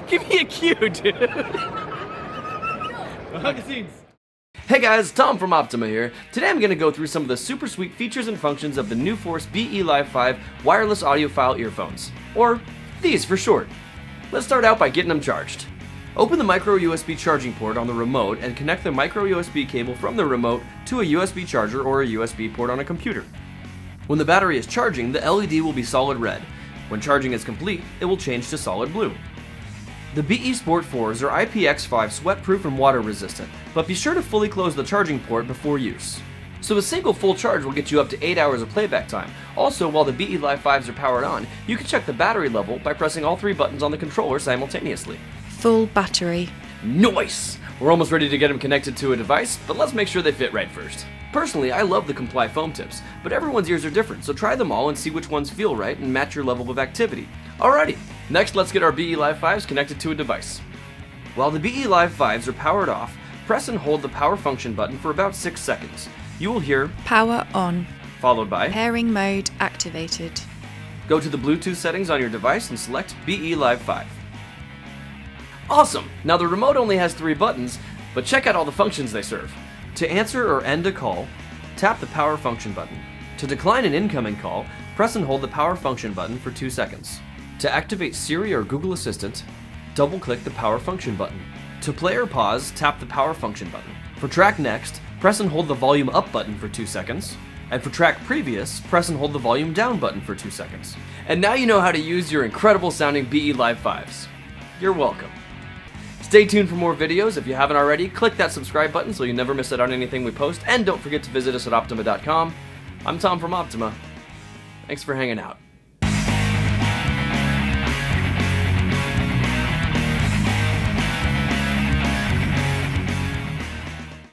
Give me a cue, dude. Behind the scenes. Hey guys, Tom from Optoma here. Today I'm going to go through some of the super sweet features and functions of the Nuforce BE Live5 wireless audiophile earphones, or these for short. Let's start out by getting them charged. Open the micro USB charging port on the remote and connect the micro USB cable from the remote to a USB charger or a USB port on a computer. When the battery is charging, the LED will be solid red. When charging is complete, it will change to solid blue. The BE Sport 4s are IPX5 sweat-proof and water resistant, but be sure to fully close the charging port before use. So a single full charge will get you up to 8 hours of playback time. Also, while the BE Live5s are powered on, you can check the battery level by pressing all 3 buttons on the controller simultaneously. Full battery. Nice! We're almost ready to get them connected to a device, but let's make sure they fit right first. Personally, I love the Comply foam tips, but everyone's ears are different, so try them all and see which ones feel right and match your level of activity. Alrighty, next let's get our BE Live5s connected to a device. While the BE Live5s are powered off, press and hold the power function button for about 6 seconds. You will hear Power on. Followed by Pairing mode activated. Go to the Bluetooth settings on your device and select BE Live5. Awesome! Now the remote only has 3 buttons, but check out all the functions they serve. To answer or end a call, tap the power function button. To decline an incoming call, press and hold the power function button for 2 seconds. To activate Siri or Google Assistant, double-click the power function button. To play or pause, tap the power function button. For track next, press and hold the volume up button for 2 seconds. And for track previous, press and hold the volume down button for 2 seconds. And now you know how to use your incredible sounding BE Live5s. You're welcome. Stay tuned for more videos. If you haven't already, click that subscribe button so you never miss out on anything we post, and don't forget to visit us at optoma.com. I'm Tom from Optoma. Thanks for hanging out.